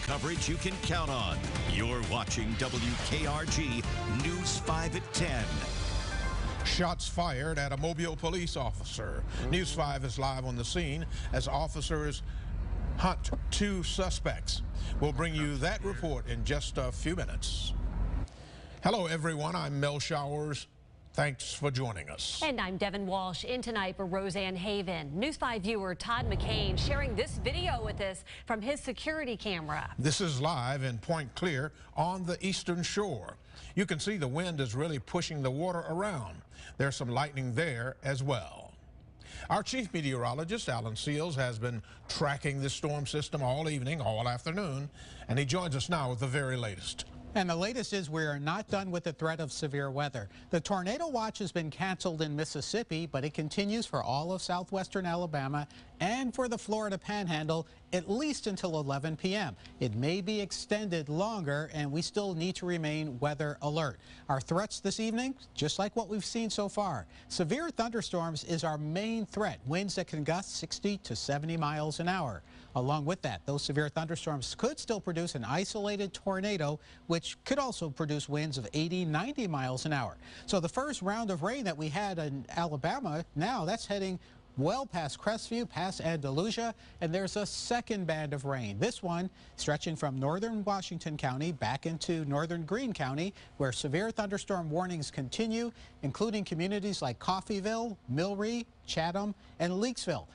coverage you can count on. You're watching WKRG News 5 at 10. Shots fired at a Mobile police officer. News 5 is live on the scene as officers hunt two suspects. We'll bring you that report in just a few minutes. Hello, everyone. I'm Mel Showers. Thanks for joining us. And I'm Devin Walsh. In tonight for Roseanne Haven. News 5 viewer Todd McCain sharing this video with us from his security camera. This is live in Point Clear on the eastern shore. You can see the wind is really pushing the water around. There's some lightning there as well. Our chief meteorologist, Alan Seals, has been tracking this storm system all evening, all afternoon, and he joins us now with the very latest. And the latest is we are not done with the threat of severe weather. The tornado watch has been canceled in Mississippi, but it continues for all of southwestern Alabama and for the Florida Panhandle at least until 11 p.m. It may be extended longer, and we still need to remain weather alert. Our threats this evening, just like what we've seen so far. Severe thunderstorms is our main threat. Winds that can gust 60 to 70 miles an hour. Along with that, those severe thunderstorms could still produce an isolated tornado, which could also produce winds of 80, 90 miles an hour. So the first round of rain that we had in Alabama, now that's heading well past Crestview, past Andalusia, and there's a second band of rain. This one stretching from northern Washington County back into northern Greene County, where severe thunderstorm warnings continue, including communities like Coffeyville, Millry, Chatham, and Leakesville.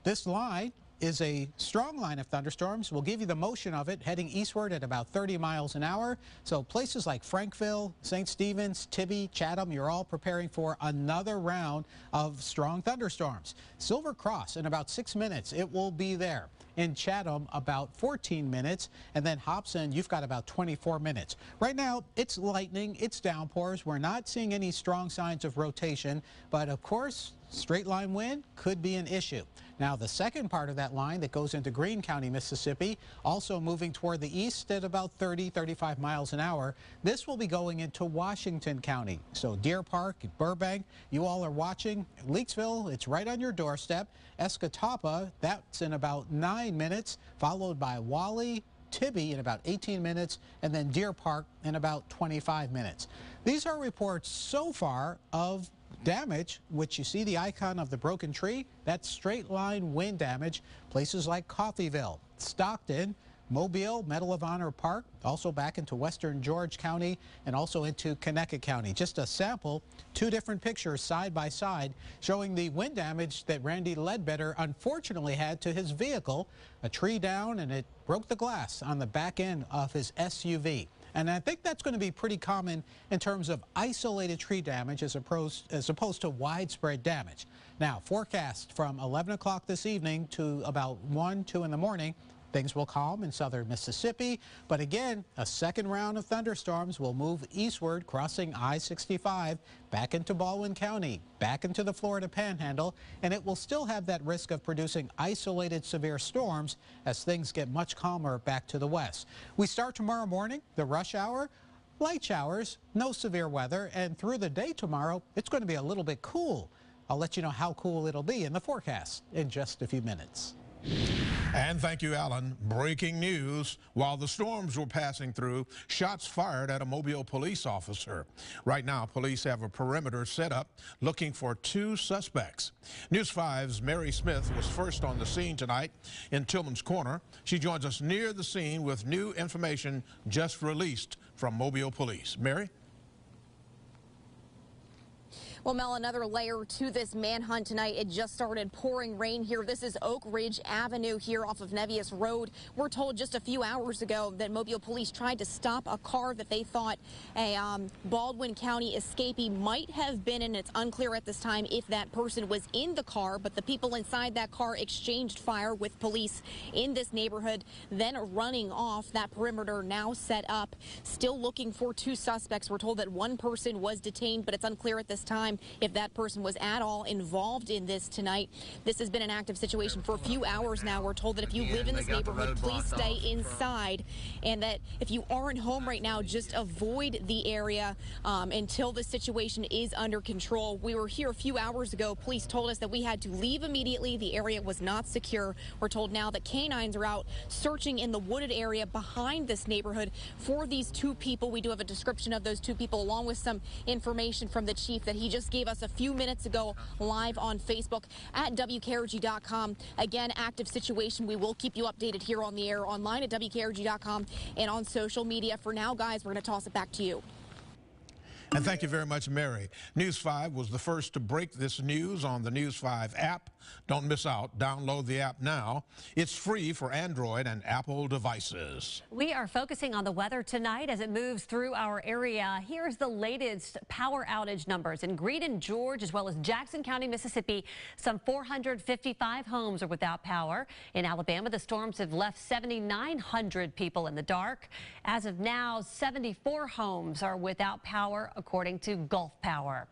This line is a strong line of thunderstorms. We'll give you the motion of it heading eastward at about 30 miles an hour. So places like Frankville, St. Stephen's, Tibby, Chatham, you're all preparing for another round of strong thunderstorms. Silver Cross in about 6 minutes, it will be there. In Chatham, about 14 minutes, and then Hobson, you've got about 24 minutes. Right now, it's lightning, it's downpours. We're not seeing any strong signs of rotation, but of course, straight line wind could be an issue. Now, the second part of that line that goes into Greene County, Mississippi, also moving toward the east at about 30, 35 miles an hour. This will be going into Washington County. So Deer Park, Burbank, you all are watching. Leakesville, it's right on your doorstep. Escatawpa, that's in about 9 minutes, followed by Wally, Tibby in about 18 minutes, and then Deer Park in about 25 minutes. These are reports so far of damage, which you see the icon of the broken tree. That's straight line wind damage. Places like Coffeyville, Stockton, Mobile, Medal of Honor Park, also back into western George County and also into Connecticut County. Just a sample, two different pictures side by side showing the wind damage that Randy Ledbetter unfortunately had to his vehicle. A tree down and it broke the glass on the back end of his SUV. And I think that's going to be pretty common in terms of isolated tree damage as opposed to widespread damage. Now, forecast from 11 o'clock this evening to about 1, 2 in the morning. Things will calm in southern Mississippi, but again, a second round of thunderstorms will move eastward, crossing I-65, back into Baldwin County, back into the Florida Panhandle, and it will still have that risk of producing isolated severe storms as things get much calmer back to the west. We start tomorrow morning, the rush hour. Light showers, no severe weather, and through the day tomorrow, it's going to be a little bit cool. I'll let you know how cool it'll be in the forecast in just a few minutes. And thank you, Alan. Breaking news. While the storms were passing through, shots fired at a Mobile police officer. Right now, police have a perimeter set up looking for two suspects. News 5's Mary Smith was first on the scene tonight in Tillman's Corner. She joins us near the scene with new information just released from Mobile Police. Mary? Well, Mel, another layer to this manhunt tonight. It just started pouring rain here. This is Oak Ridge Avenue here off of Nevius Road. We're told just a few hours ago that Mobile police tried to stop a car that they thought a Baldwin County escapee might have been in. It's unclear at this time if that person was in the car, but the people inside that car exchanged fire with police in this neighborhood, then running off. That perimeter now set up, still looking for two suspects. We're told that one person was detained, but it's unclear at this time time if that person was at all involved in this tonight. This has been an active situation for a few hours now. We're told that if you live in this neighborhood, please stay inside, and that if you aren't home right now, just avoid the area until the situation is under control. We were here a few hours ago. Police told us that we had to leave immediately. The area was not secure. We're told now that canines are out searching in the wooded area behind this neighborhood for these two people. We do have a description of those two people along with some information from the chief that he just gave us a few minutes ago live on Facebook at WKRG.com. Again, active situation. We will keep you updated here on the air, online at WKRG.com, and on social media. For now, guys, we're going to toss it back to you. And thank you very much, Mary. News 5 was the first to break this news on the News 5 app. Don't miss out. Download the app now. It's free for Android and Apple devices. We are focusing on the weather tonight as it moves through our area. Here's the latest power outage numbers in Greene and George, as well as Jackson County, Mississippi. Some 455 homes are without power. In Alabama, the storms have left 7,900 people in the dark. As of now, 74 homes are without power, according to Gulf Power.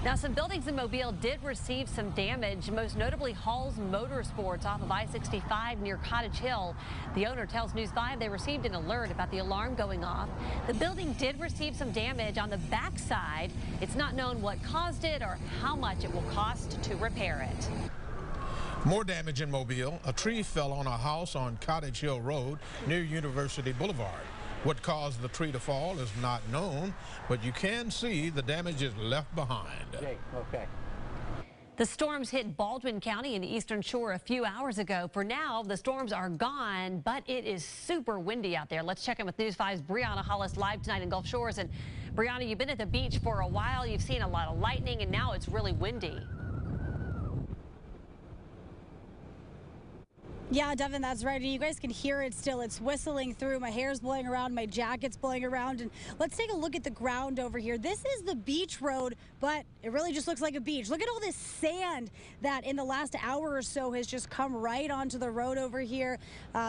Now, some buildings in Mobile did receive some damage, most notably Hall's Motorsports off of I-65 near Cottage Hill. The owner tells News 5 they received an alert about the alarm going off. The building did receive some damage on the backside. It's not known what caused it or how much it will cost to repair it. More damage in Mobile. A tree fell on a house on Cottage Hill Road near University Boulevard. What caused the tree to fall is not known, but you can see the damage is left behind. Okay. The storms hit Baldwin County and the Eastern Shore a few hours ago. For now, the storms are gone, but it is super windy out there. Let's check in with News 5's Brianna Hollis live tonight in Gulf Shores. And Brianna, you've been at the beach for a while. You've seen a lot of lightning, and now it's really windy. Yeah, Devin, that's right. And you guys can hear it still. It's whistling through. My hair's blowing around. My jacket's blowing around. And let's take a look at the ground over here. This is the beach road, but it really just looks like a beach. Look at all this sand that in the last hour or so has just come right onto the road over here.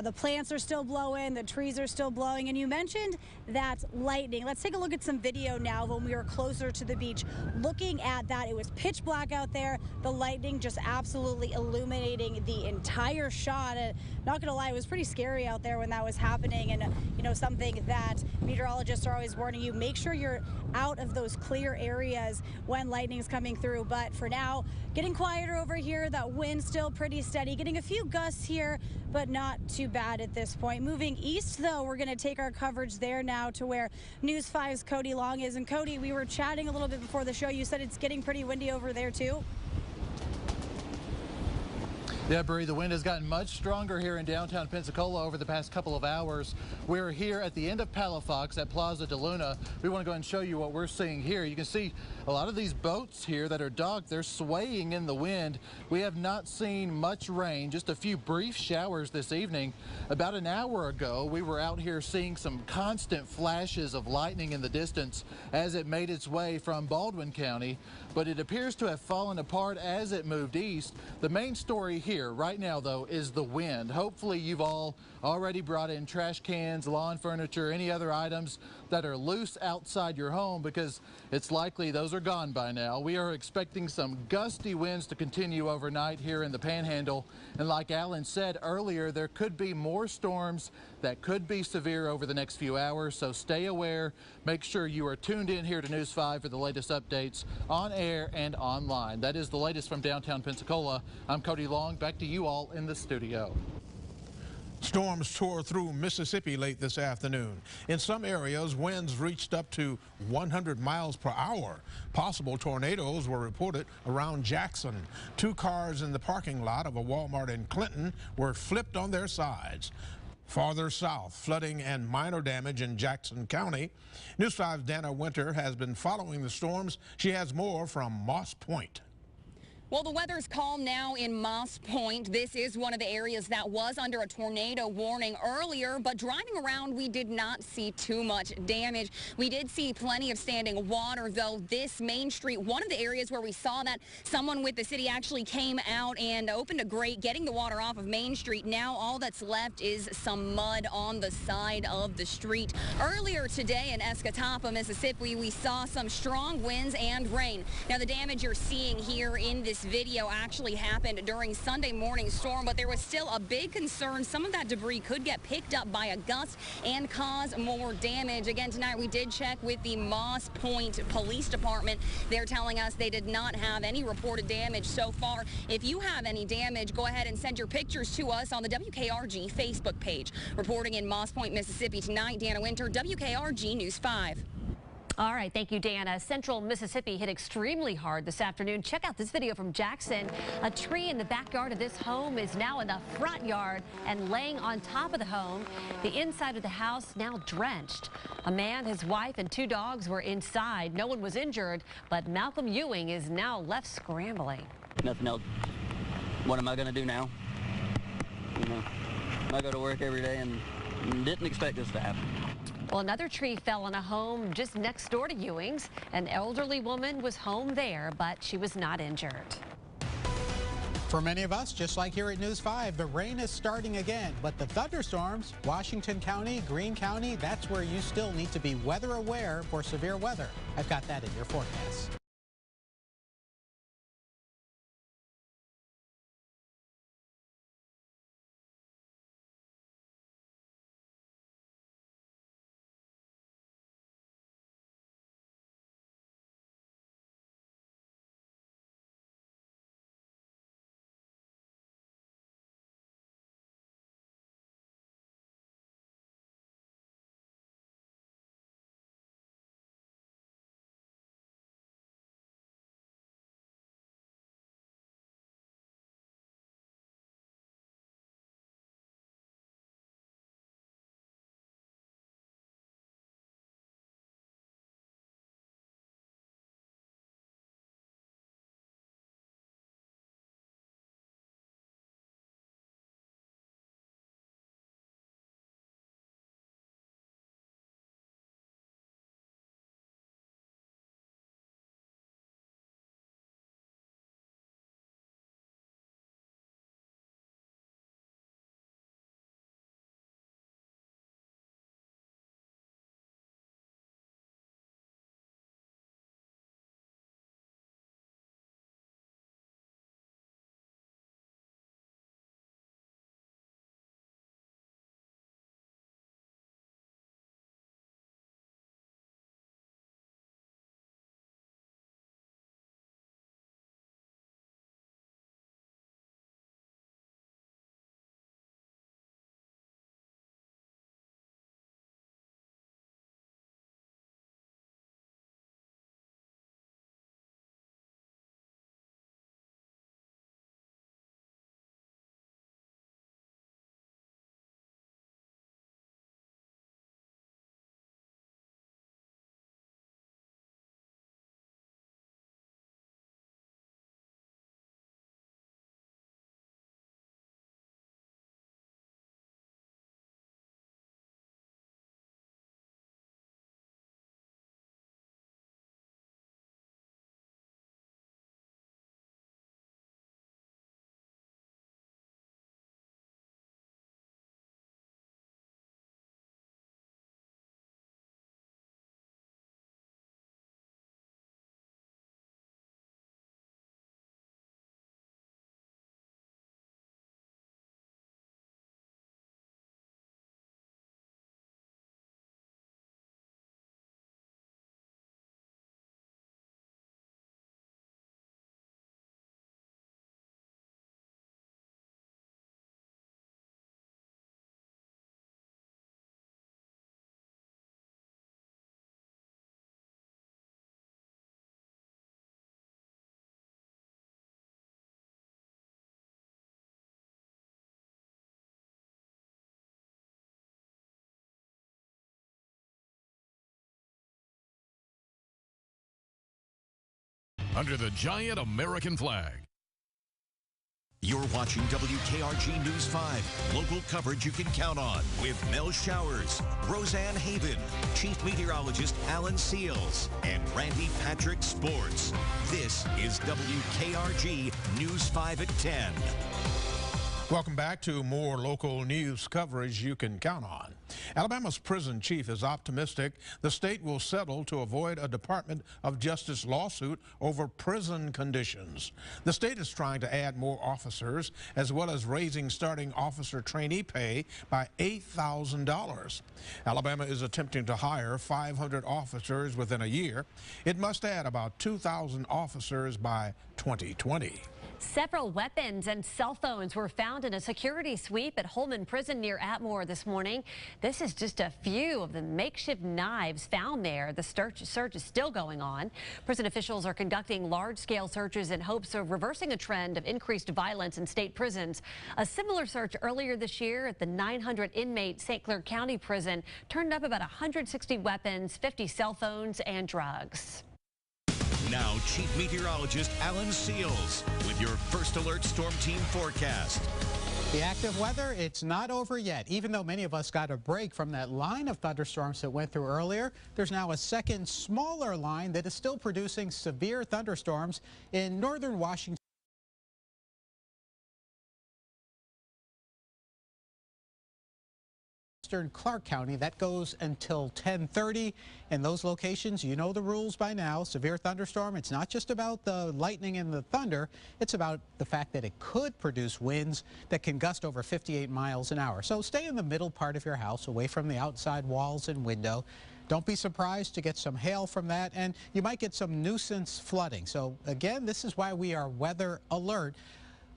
The plants are still blowing. The trees are still blowing. And you mentioned that lightning. Let's take a look at some video now when we were closer to the beach. Looking at that, it was pitch black out there. The lightning just absolutely illuminating the entire shot. Not gonna lie, it was pretty scary out there when that was happening, and you know, something that meteorologists are always warning you, make sure you're out of those clear areas when lightning's coming through. But for now, getting quieter over here. That wind still pretty steady, getting a few gusts here, but not too bad at this point. Moving east though, we're gonna take our coverage there now to where News 5's Cody Long is. And Cody, we were chatting a little bit before the show. You said it's getting pretty windy over there too? Yeah, Bree, the wind has gotten much stronger here in downtown Pensacola over the past couple of hours. We're here at the end of Palafox at Plaza de Luna. We want to go and show you what we're seeing here. You can see a lot of these boats here that are docked, they're swaying in the wind. We have not seen much rain, just a few brief showers this evening. About an hour ago, we were out here seeing some constant flashes of lightning in the distance as it made its way from Baldwin County, but it appears to have fallen apart as it moved east. The main story here right now, though, is the wind. Hopefully you've all already brought in trash cans, lawn furniture, any other items that are loose outside your home, because it's likely those are gone by now. We are expecting some gusty winds to continue overnight here in the Panhandle, and like Alan said earlier, there could be more storms that could be severe over the next few hours, so stay aware. Make sure you are tuned in here to News 5 for the latest updates on air and online. That is the latest from downtown Pensacola. I'm Cody Long. Back to you all in the studio. Storms tore through Mississippi late this afternoon. In some areas, winds reached up to 100 miles per hour. Possible tornadoes were reported around Jackson. 2 cars in the parking lot of a Walmart in Clinton were flipped on their sides. Farther south, flooding and minor damage in Jackson County. News 5's Dana Winter has been following the storms. She has more from Moss Point. Well, the weather's calm now in Moss Point. This is one of the areas that was under a tornado warning earlier, but driving around, we did not see too much damage. We did see plenty of standing water, though. This Main Street, one of the areas where we saw that someone with the city actually came out and opened a grate, getting the water off of Main Street. Now all that's left is some mud on the side of the street. Earlier today in Escatawpa, Mississippi, we saw some strong winds and rain. Now the damage you're seeing here in this video actually happened during Sunday morning's storm, but there was still a big concern some of that debris could get picked up by a gust and cause more damage. Again, tonight we did check with the Moss Point Police Department. They're telling us they did not have any reported damage so far. If you have any damage, go ahead and send your pictures to us on the WKRG Facebook page. Reporting in Moss Point, Mississippi tonight, Dana Winter, WKRG News 5. All right, thank you, Dana. Central Mississippi hit extremely hard this afternoon. Check out this video from Jackson. A tree in the backyard of this home is now in the front yard and laying on top of the home. The inside of the house now drenched. A man, his wife, and 2 dogs were inside. No one was injured, but Malcolm Ewing is now left scrambling. Nothing else. What am I going to do now? You know, I go to work every day and didn't expect this to happen. Well, another tree fell on a home just next door to Ewing's. An elderly woman was home there, but she was not injured. For many of us, just like here at News 5, the rain is starting again, but the thunderstorms, Washington County, Greene County, that's where you still need to be weather aware for severe weather. I've got that in your forecast. Under the giant American flag, You're watching WKRG News 5, local coverage you can count on with Mel Showers, Roseanne Haven, Chief Meteorologist Alan Seals, and Randy Patrick Sports. This is WKRG News 5 at 10. Welcome back to more local news coverage you can count on. Alabama's prison chief is optimistic the state will settle to avoid a Department of Justice lawsuit over prison conditions. The state is trying to add more officers as well as raising starting officer trainee pay by $8,000. Alabama is attempting to hire 500 officers within a year. It must add about 2,000 officers by 2020. Several weapons and cell phones were found in a security sweep at Holman Prison near Atmore this morning. This is just a few of the makeshift knives found there. The search is still going on. Prison officials are conducting large-scale searches in hopes of reversing a trend of increased violence in state prisons. A similar search earlier this year at the 900-inmate St. Clair County Prison turned up about 160 weapons, 50 cell phones, and drugs. Now, Chief Meteorologist Alan Seals with your First Alert Storm Team forecast. The active weather, it's not over yet. Even though many of us got a break from that line of thunderstorms that went through earlier, there's now a second, smaller line that is still producing severe thunderstorms in northern Washington. Clark County. That goes until 10:30. In those locations, you know the rules by now. Severe thunderstorm, it's not just about the lightning and the thunder. It's about the fact that it could produce winds that can gust over 58 miles an hour. So stay in the middle part of your house, away from the outside walls and window. Don't be surprised to get some hail from that, and you might get some nuisance flooding. So again, this is why we are weather alert.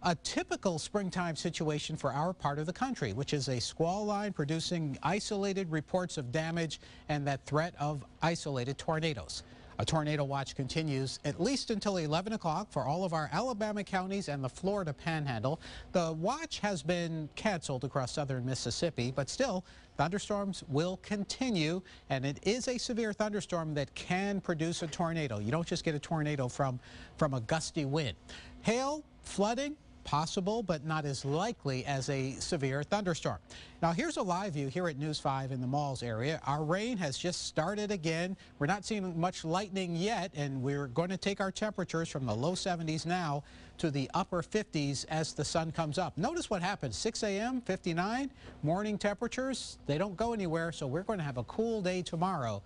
A typical springtime situation for our part of the country, which is a squall line producing isolated reports of damage and that threat of isolated tornadoes. A tornado watch continues at least until 11 o'clock for all of our Alabama counties and the Florida Panhandle. The watch has been canceled across southern Mississippi, but still, thunderstorms will continue, and it is a severe thunderstorm that can produce a tornado. You don't just get a tornado from a gusty wind. Hail, flooding, possible, but not as likely as a severe thunderstorm. Now here's a live view here at News 5 in the Malls area. Our rain has just started again. We're not seeing much lightning yet, and we're going to take our temperatures from the low 70s now to the upper 50s as the sun comes up. Notice what happens. 6 a.m., 59, morning temperatures, they don't go anywhere, so we're going to have a cool day tomorrow.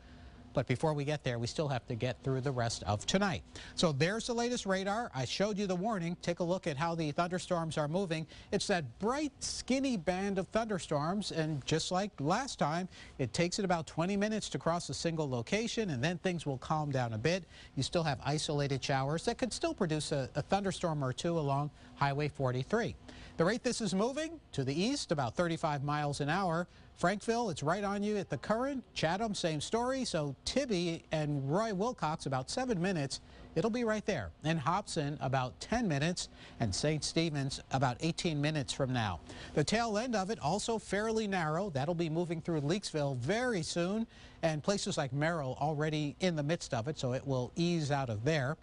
But before we get there, we still have to get through the rest of tonight. So there's the latest radar. I showed you the warning. Take a look at how the thunderstorms are moving. It's that bright, skinny band of thunderstorms, and just like last time, it takes it about 20 minutes to cross a single location, and then things will calm down a bit. You still have isolated showers that could still produce a thunderstorm or two along Highway 43. The rate this is moving to the east, about 35 miles an hour. Frankville, it's right on you at the current. Chatham, same story. So Tibby and Roy Wilcox, about 7 minutes. It'll be right there. And Hobson, about 10 minutes. And St. Stephen's, about 18 minutes from now. The tail end of it, also fairly narrow. That'll be moving through Leakesville very soon. And places like Merrill already in the midst of it, so it will ease out of there.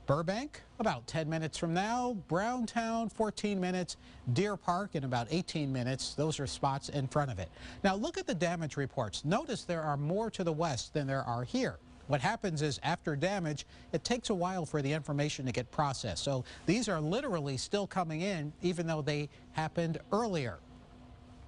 Burbank, about 10 minutes from now. Browntown, 14 minutes. Deer Park in about 18 minutes. Those are spots in front of it. Now look at the damage reports. Notice there are more to the west than there are here. What happens is after damage, it takes a while for the information to get processed. So these are literally still coming in even though they happened earlier.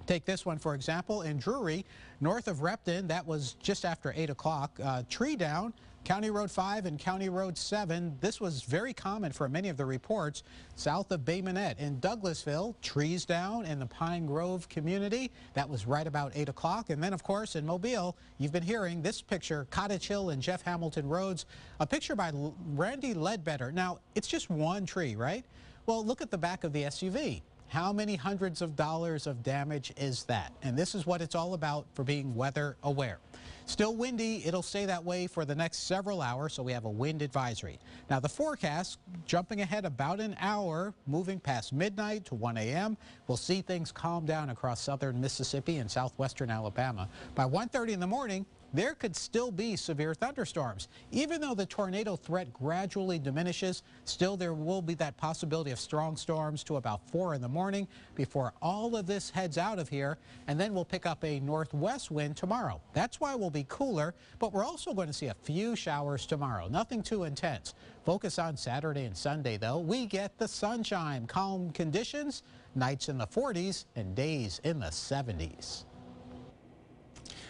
Take this one, for example, in Drury, north of Repton. That was just after 8 o'clock. Tree down. County Road 5 and County Road 7. This was very common for many of the reports. South of Bay Minette in Douglasville, trees down in the Pine Grove community. That was right about 8 o'clock. And then, of course, in Mobile, you've been hearing this picture, Cottage Hill and Jeff Hamilton Roads, a picture by Randy Ledbetter. Now, it's just one tree, right? Well, look at the back of the SUV. How many hundreds of dollars of damage is that? And this is what it's all about for being weather aware. Still windy. It'll stay that way for the next several hours, so we have a wind advisory. Now the forecast, jumping ahead about an hour, moving past midnight to 1 a.m. We'll see things calm down across southern Mississippi and southwestern Alabama. By 1:30 in the morning, there could still be severe thunderstorms. Even though the tornado threat gradually diminishes, still there will be that possibility of strong storms to about 4 in the morning before all of this heads out of here, and then we'll pick up a northwest wind tomorrow. That's why we'll be cooler, but we're also going to see a few showers tomorrow. Nothing too intense. Focus on Saturday and Sunday, though. We get the sunshine, calm conditions, nights in the 40s and days in the 70s.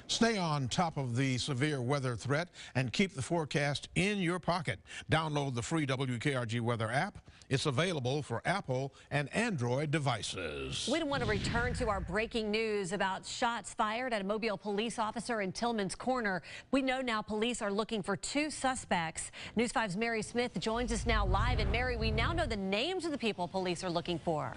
Stay on top of the severe weather threat and keep the forecast in your pocket. Download the free WKRG weather app. It's available for Apple and Android devices. We want to return to our breaking news about shots fired at a Mobile police officer in Tillman's Corner. We know now police are looking for 2 suspects. News 5's Mary Smith joins us now live. And Mary, we now know the names of the people police are looking for.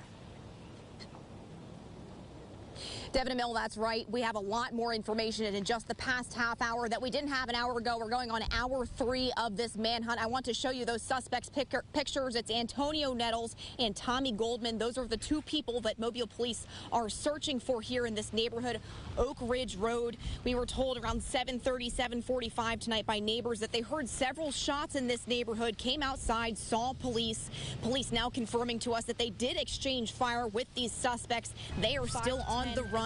Devin and Mill, that's right. We have a lot more information in just the past half hour that we didn't have an hour ago. We're going on hour 3 of this manhunt. I want to show you those suspects' pictures. It's Antonio Nettles and Tommy Goldman. Those are the 2 people that Mobile police are searching for here in this neighborhood, Oak Ridge Road. We were told around 7:30, 7:45 tonight by neighbors that they heard several shots in this neighborhood, came outside, saw police. Police now confirming to us that they did exchange fire with these suspects. They are still on the run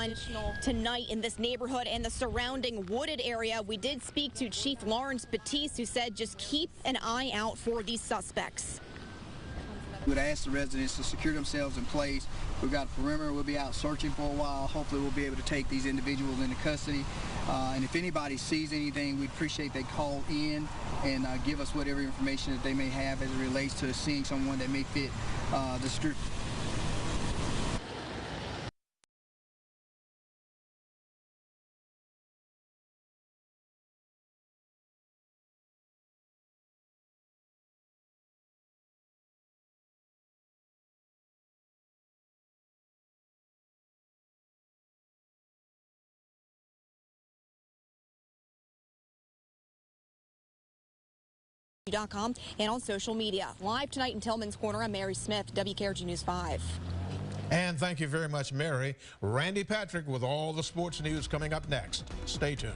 tonight in this neighborhood and the surrounding wooded area. We did speak to Chief Lawrence Batiste, who said just keep an eye out for these suspects. We would ask the residents to secure themselves in place. We've got a perimeter. We'll be out searching for a while. Hopefully we'll be able to take these individuals into custody. And if anybody sees anything, we'd appreciate they call in and give us whatever information that they may have as it relates to seeing someone that may fit the street. And on social media. Live tonight in Tillman's Corner, I'm Mary Smith, WKRG News 5. And thank you very much, Mary. Randy Patrick with all the sports news coming up next. Stay tuned.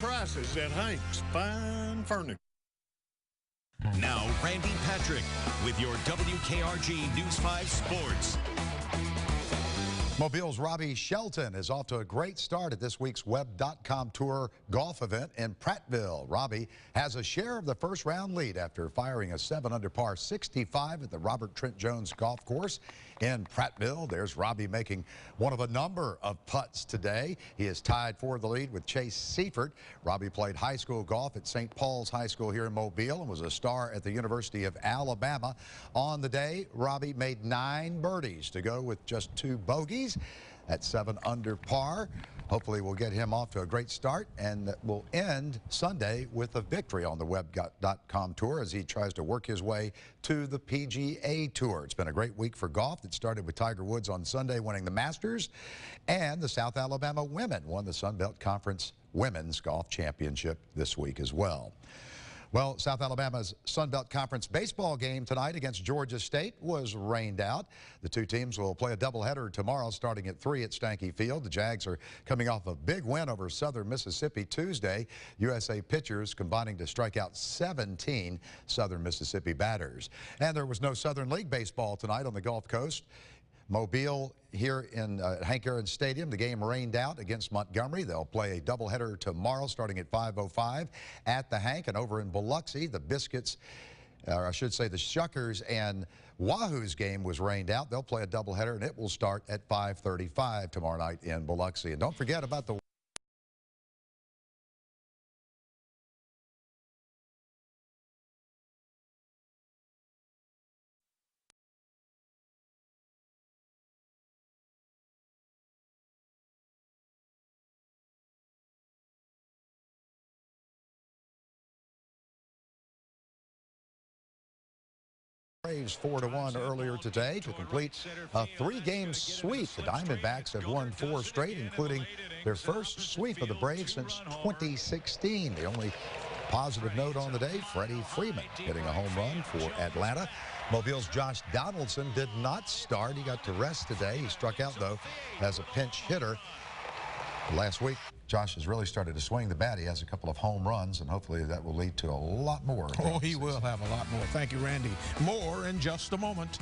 prices at Hank's Fine Furniture. Now, Randy Patrick with your WKRG News 5 Sports. Mobile's Robbie Shelton is off to a great start at this week's Web.com Tour golf event in Prattville. Robbie has a share of the first round lead after firing a 7-under par 65 at the Robert Trent Jones Golf Course in Prattville. There's Robbie making one of a number of putts today. He is tied for the lead with Chase Seifert. Robbie played high school golf at St. Paul's High School here in Mobile and was a star at the University of Alabama. On the day, Robbie made 9 birdies to go with just 2 bogeys at 7 under par. Hopefully we'll get him off to a great start, and we'll end Sunday with a victory on the Web.com Tour as he tries to work his way to the PGA Tour. It's been a great week for golf. It started with Tiger Woods on Sunday winning the Masters, and the South Alabama women won the Sun Belt Conference Women's Golf Championship this week as well. Well, South Alabama's Sun Belt Conference baseball game tonight against Georgia State was rained out. The two teams will play a doubleheader tomorrow starting at 3 at Stanky Field. The Jags are coming off a big win over Southern Mississippi Tuesday. USA pitchers combining to strike out 17 Southern Mississippi batters. And there was no Southern League baseball tonight on the Gulf Coast. Mobile here in Hank Aaron Stadium, the game rained out against Montgomery. They'll play a doubleheader tomorrow starting at 5:05 at the Hank. And over in Biloxi, the Biscuits, or I should say the Shuckers and Wahoo's game was rained out. They'll play a doubleheader, and it will start at 5:35 tomorrow night in Biloxi. And don't forget about the Braves 4-1 earlier today to complete a 3-game sweep. The Diamondbacks have won 4 straight, including their first sweep of the Braves since 2016. The only positive note on the day, Freddie Freeman hitting a home run for Atlanta. Mobile's Josh Donaldson did not start. He got to rest today. He struck out, though, as a pinch hitter. Last week, Josh has really started to swing the bat. He has a couple of home runs, and hopefully that will lead to a lot more. Oh, he will have a lot more. Thank you, Randy. More in just a moment.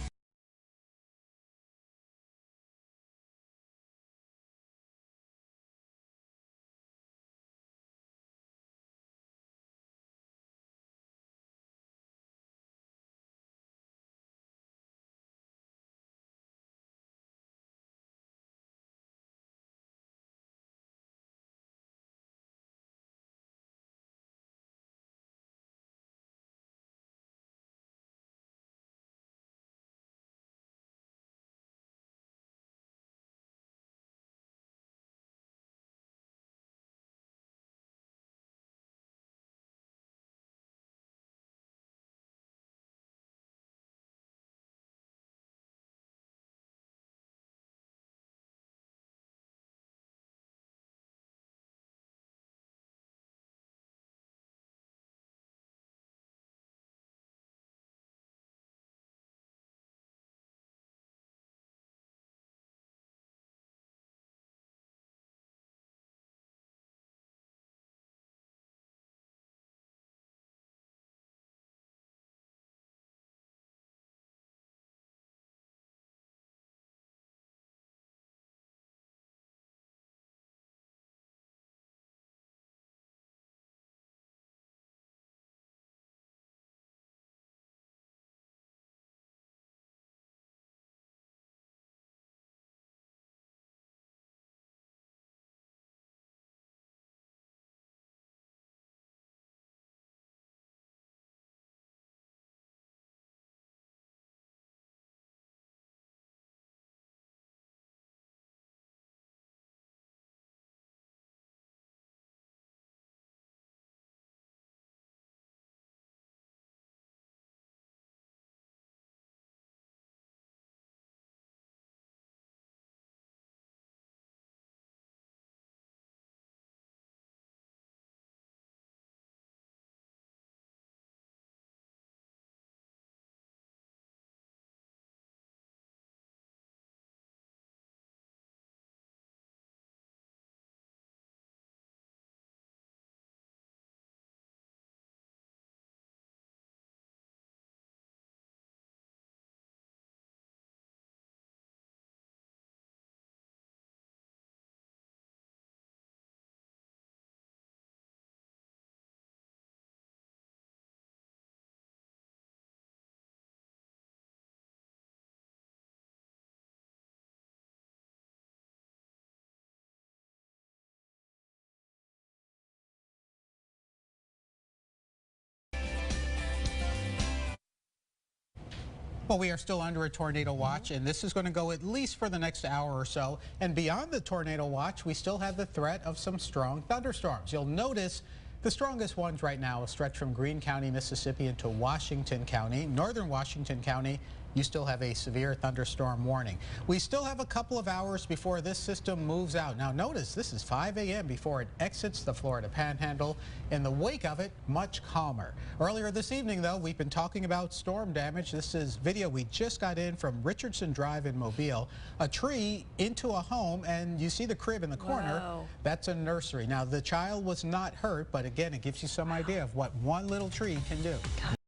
Well, we are still under a tornado watch, and this is going to go at least for the next hour or so. And beyond the tornado watch, we still have the threat of some strong thunderstorms. You'll notice the strongest ones right now stretch from Greene County, Mississippi into Washington County. Northern Washington County, you still have a severe thunderstorm warning. We still have a couple of hours before this system moves out. Now notice this is 5 a.m. before it exits the Florida Panhandle. In the wake of it, much calmer. Earlier this evening, though, we've been talking about storm damage. This is video we just got in from Richardson Drive in Mobile. A tree into a home, and you see the crib in the corner. Whoa. That's a nursery. Now, the child was not hurt, but again, it gives you some idea of what one little tree can do.